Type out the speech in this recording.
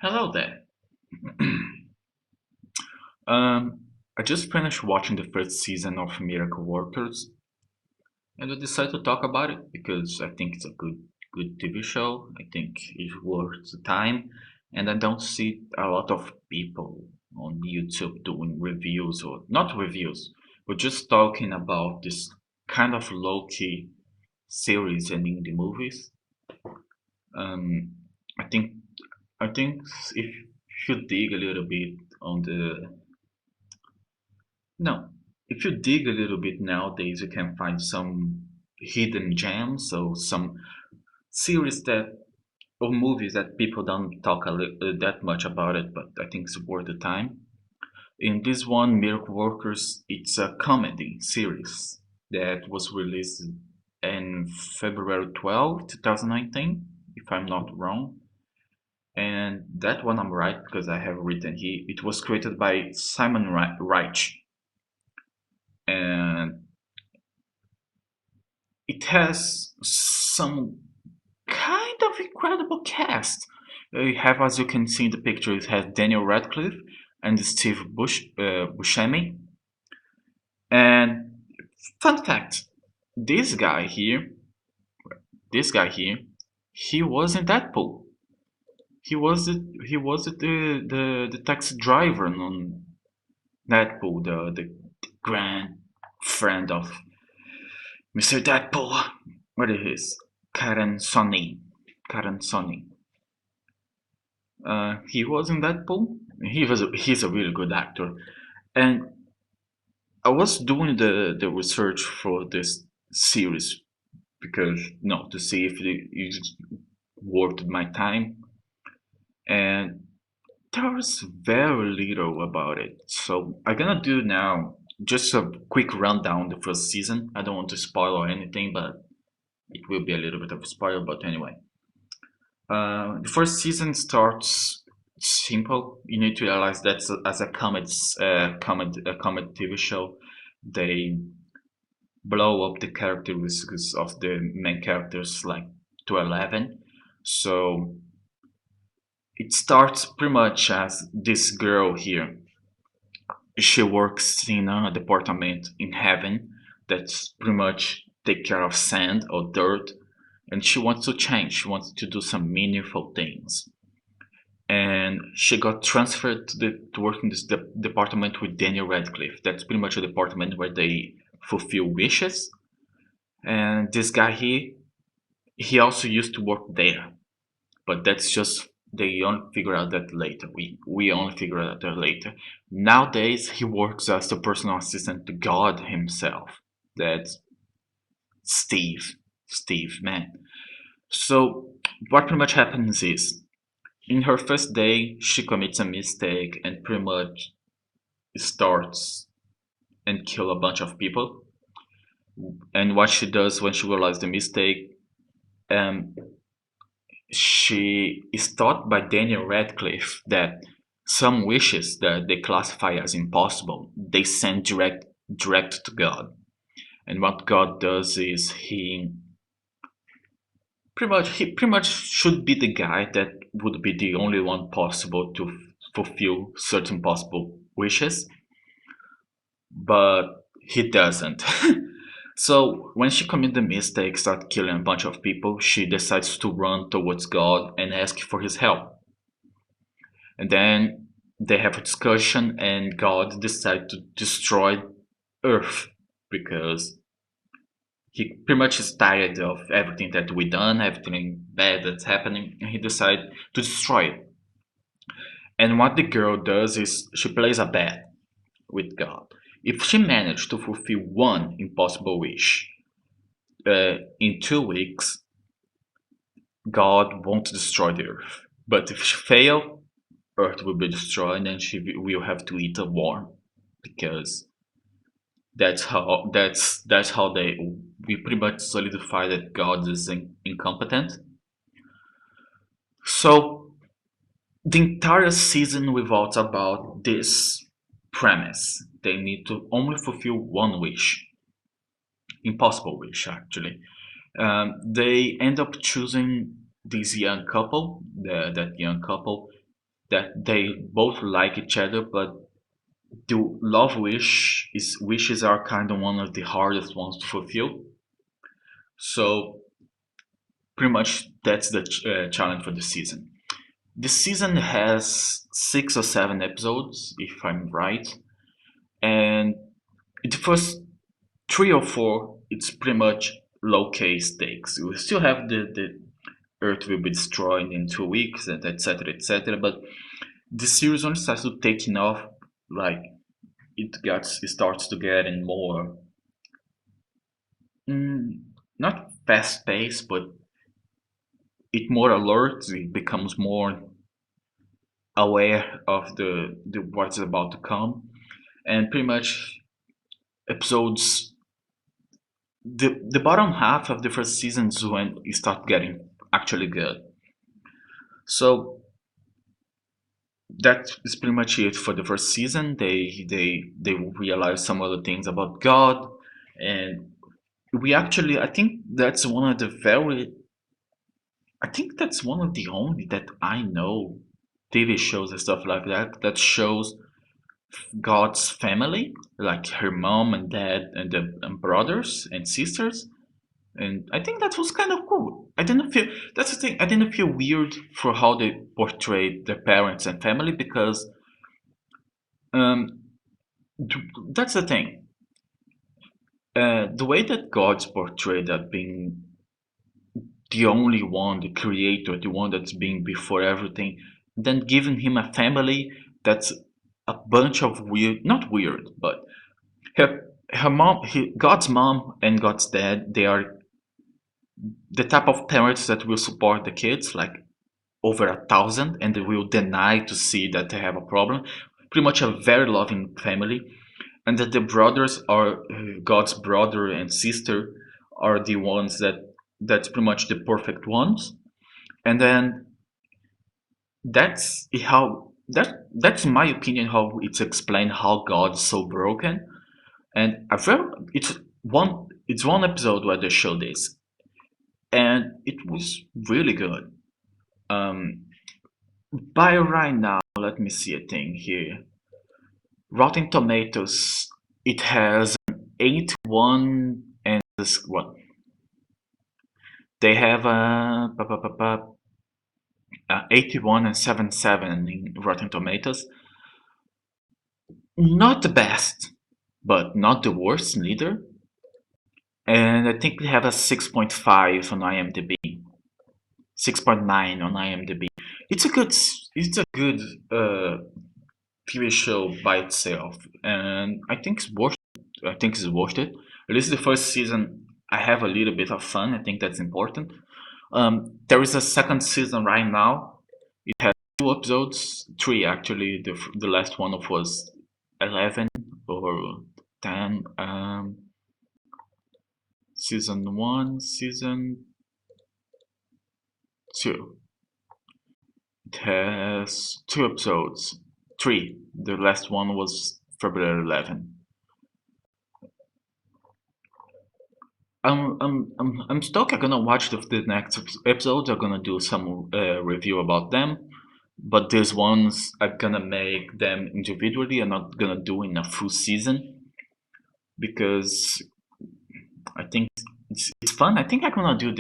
Hello there. um, I just finished watching the first season of Miracle Workers, and I decided to talk about it because I think it's a good TV show. I think it's worth the time, and I don't see a lot of people on YouTube doing reviews or not reviews, but just talking about this kind of low-key series and indie movies. Um, I think I think if you dig a little bit on the No, if you dig a little bit nowadays, you can find some hidden gems or some series that or movies that people don't talk that much about it, but I think it's worth the time. In this one, Miracle Workers, it's a comedy series that was released in February 12, 2019, if I'm not wrong. And that one I'm right because I have written here. It was created by Simon Reich, and it has some kind of incredible cast. You have, as you can see in the picture, it has Daniel Radcliffe and Steve Buscemi. And fun fact: this guy here, this guy here, he was in Deadpool. He was the taxi driver on Deadpool, the grand friend of Mr. Deadpool. What is his? Karen Sonny. Karen Sonny. He was in Deadpool. He's a really good actor. And I was doing the research for this series because no to see if it is worth my time. And there's very little about it. So I'm gonna do now just a quick rundown the first season. I don't want to spoil or anything, but it will be a little bit of a spoil. But anyway, the first season starts simple. You need to realize that as a comedy TV show, they blow up the characteristics of the main characters like to 11. So it starts pretty much as this girl here. She works in a department in heaven that's pretty much take care of sand or dirt, and she wants to change. She wants to do some meaningful things, and she got transferred to work in this department with Daniel Radcliffe. That's pretty much a department where they fulfill wishes. And this guy he also used to work there, but that's just they only figure out that later. We only figure out that later. Nowadays, he works as the personal assistant to God himself. That's Steve. Steve, man. So what pretty much happens is in her first day, she commits a mistake and pretty much starts and kill a bunch of people. And what she does when she realizes the mistake, um, she is taught by Daniel Radcliffe that some wishes that they classify as impossible, they send direct to God. And what God does is he pretty much should be the guy that would be the only one possible to fulfill certain possible wishes, but he doesn't. So when she commits the mistake, start killing a bunch of people, she decides to run towards God and ask for his help. And then they have a discussion, and God decides to destroy Earth because he pretty much is tired of everything that we done, everything bad that's happening, and he decides to destroy it. And what the girl does is she plays a bet with God. If she managed to fulfill one impossible wish in 2 weeks, God won't destroy the Earth. But if she fails, Earth will be destroyed, and she will have to eat a worm because that's how they we pretty much solidify that God is incompetent. So the entire season revolves about this premise. They need to only fulfill one wish, impossible wish actually. They end up choosing this young couple, that young couple. that they both like each other, but the love wishes are kind of one of the hardest ones to fulfill. So pretty much that's the challenge for the season. The season has 6 or 7 episodes, if I'm right, and the first 3 or 4, it's pretty much low case stakes. We still have the Earth will be destroyed in 2 weeks, and etc. etc. But the series only starts to taking off like it starts to get in more mm, not fast paced, but it more alert. It becomes more aware of the what's about to come, and pretty much episodes the bottom half of the first season is when it start getting actually good. So that is pretty much it for the first season. They realize some other things about God, and we actually I think that's one of the only that I know TV shows and stuff like that that shows God's family, like her mom and dad and the and brothers and sisters. And I think that was kind of cool. I didn't feel that's the thing. I didn't feel weird for how they portrayed their parents and family because um, that's the thing. The way that God's portrayed that being the only one, the creator, the one that's being before everything, then giving him a family that's a bunch of weird, not weird, but her mom, God's mom and God's dad, they are the type of parents that will support the kids, like over 1,000, and they will deny to see that they have a problem. Pretty much a very loving family, and that the brothers are God's brother and sister are the ones that's pretty much the perfect ones. And then that's my opinion how it's explained how God's so broken. And I've read it's one episode where they show this, and it was really good. Um, by right now, let me see a thing here. Rotten Tomatoes, it has an 81 and this what they have a 81 and 77 in Rotten Tomatoes. Not the best, but not the worst neither. And I think they have a 6.5 on IMDb, 6.9 on IMDb. It's a good TV show by itself, and I think it's worth it. At least the first season, I have a little bit of fun. I think that's important. There is a second season right now. It has 2 episodes, three actually. The last one was 11 or 10. Season one, season two. It has 2 episodes, three. The last one was February 11. I'm stoked. I'm gonna watch the next episodes. I'm gonna do some review about them, but these ones I'm gonna make them individually. I'm not gonna do in a full season because I think it's fun. I think I'm gonna do this